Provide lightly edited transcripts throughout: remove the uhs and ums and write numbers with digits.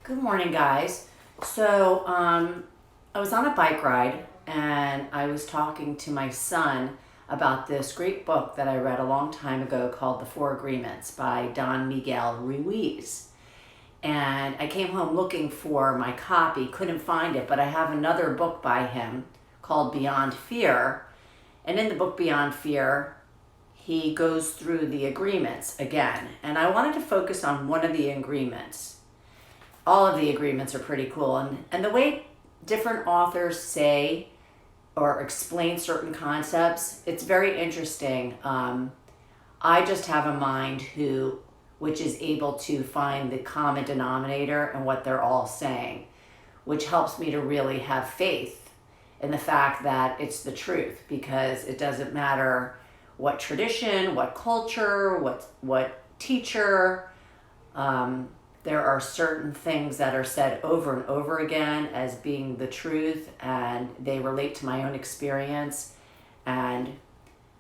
Good morning, guys. I was on a bike ride and I was talking to my son about this great book that I read a long time ago called The Four Agreements by Don Miguel Ruiz. And I came home looking for my copy, couldn't find it, but I have another book by him called Beyond Fear. And in the book Beyond Fear, he goes through the agreements again. And I wanted to focus on one of the agreements. All of the agreements are pretty cool. And the way different authors say or explain certain concepts, it's very interesting. I just have a mind which is able to find the common denominator and what they're all saying, which helps me to really have faith in the fact that it's the truth, because it doesn't matter what tradition, what culture, what teacher. There are certain things that are said over and over again as being the truth, and they relate to my own experience. And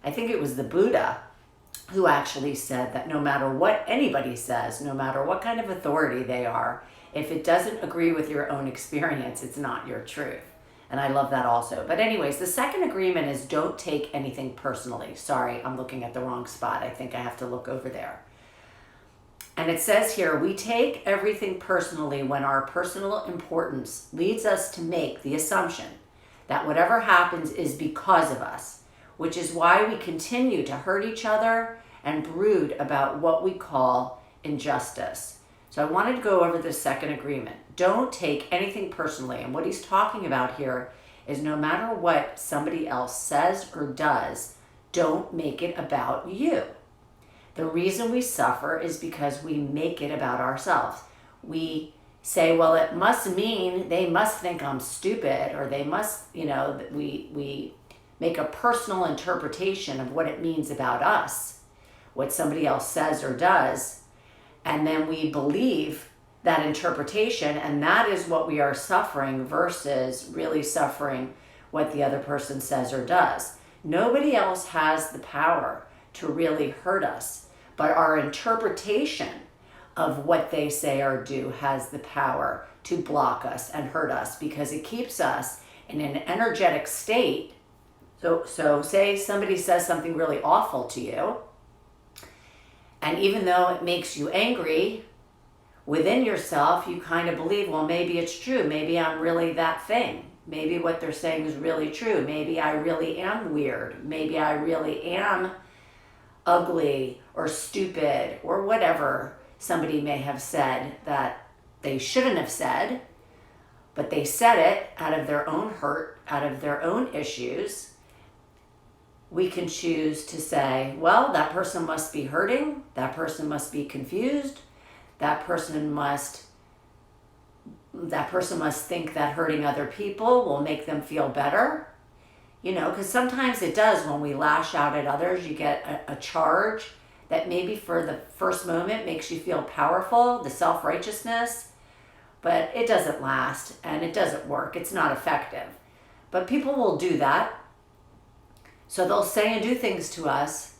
I think it was the Buddha who actually said that no matter what anybody says, no matter what kind of authority they are, if it doesn't agree with your own experience, it's not your truth. And I love that also. But anyways, the second agreement is don't take anything personally. Sorry, I'm looking at the wrong spot. I think I have to look over there. And it says here, we take everything personally when our personal importance leads us to make the assumption that whatever happens is because of us, which is why we continue to hurt each other and brood about what we call injustice. So I wanted to go over the second agreement. Don't take anything personally. And what he's talking about here is no matter what somebody else says or does, don't make it about you. The reason we suffer is because we make it about ourselves. We say, well, it must mean they must think I'm stupid, or they must, we make a personal interpretation of what it means about us, what somebody else says or does, and then we believe that interpretation, and that is what we are suffering versus really suffering what the other person says or does. Nobody else has the power to really hurt us, but our interpretation of what they say or do has the power to block us and hurt us, because it keeps us in an energetic state. So say somebody says something really awful to you, and even though it makes you angry, within yourself you kind of believe, well, maybe it's true. Maybe I'm really that thing. Maybe what they're saying is really true. Maybe I really am weird. Maybe I really am ugly or stupid or whatever somebody may have said that they shouldn't have said, but they said it out of their own hurt, out of their own issues. We can choose to say, well, that person must be hurting, that person must be confused, that person must think that hurting other people will make them feel better. Because sometimes it does. When we lash out at others, you get a charge that maybe for the first moment makes you feel powerful, the self-righteousness, but it doesn't last and it doesn't work. It's not effective. But people will do that. So they'll say and do things to us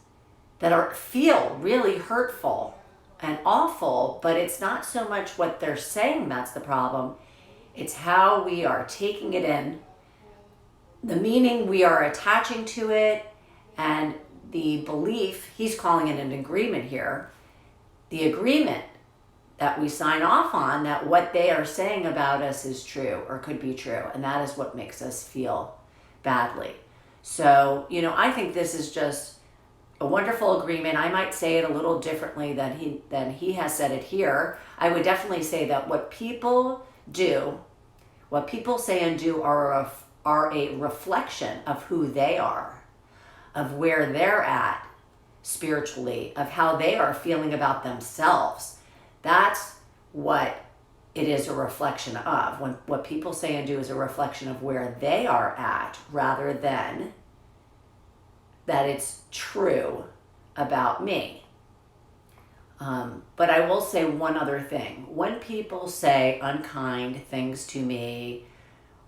that feel really hurtful and awful, but it's not so much what they're saying that's the problem. It's how we are taking it in, the meaning we are attaching to it, and the belief, he's calling it an agreement here, the agreement that we sign off on that what they are saying about us is true or could be true, and that is what makes us feel badly. So, I think this is just a wonderful agreement. I might say it a little differently than he has said it here. I would definitely say that what people say and do are a reflection of who they are, of where they're at spiritually, of how they are feeling about themselves. That's what it is a reflection of. When what people say and do is a reflection of where they are at, rather than that it's true about me. But I will say one other thing. When people say unkind things to me,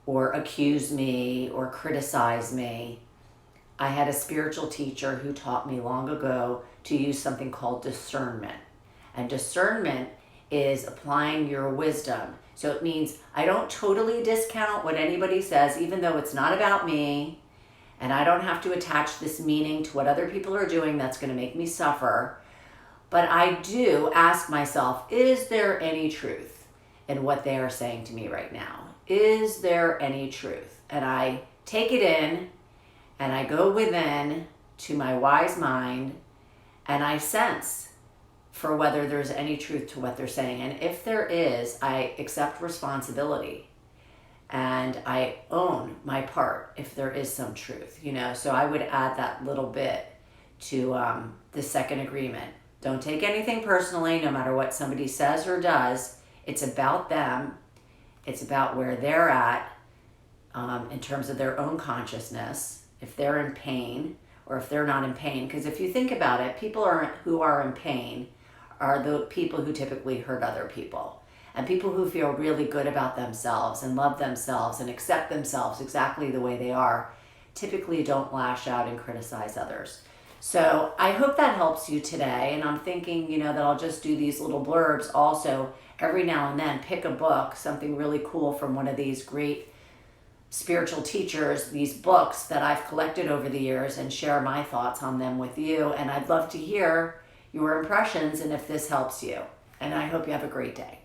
or accuse me, or criticize me, I had a spiritual teacher who taught me long ago to use something called discernment. And discernment is applying your wisdom. So it means I don't totally discount what anybody says, even though it's not about me, and I don't have to attach this meaning to what other people are doing that's going to make me suffer. But I do ask myself, is there any truth in what they are saying to me right now? Is there any truth? And I take it in, and I go within to my wise mind, and I sense for whether there's any truth to what they're saying. And if there is, I accept responsibility and I own my part if there is some truth, So I would add that little bit to the second agreement. Don't take anything personally, no matter what somebody says or does. It's about them. It's about where they're at in terms of their own consciousness, if they're in pain or if they're not in pain. Because if you think about it, people who are in pain are the people who typically hurt other people. And people who feel really good about themselves and love themselves and accept themselves exactly the way they are typically don't lash out and criticize others. So I hope that helps you today. And I'm thinking, that I'll just do these little blurbs also every now and then. Pick a book, something really cool from one of these great spiritual teachers, these books that I've collected over the years, and share my thoughts on them with you. And I'd love to hear your impressions and if this helps you. And I hope you have a great day.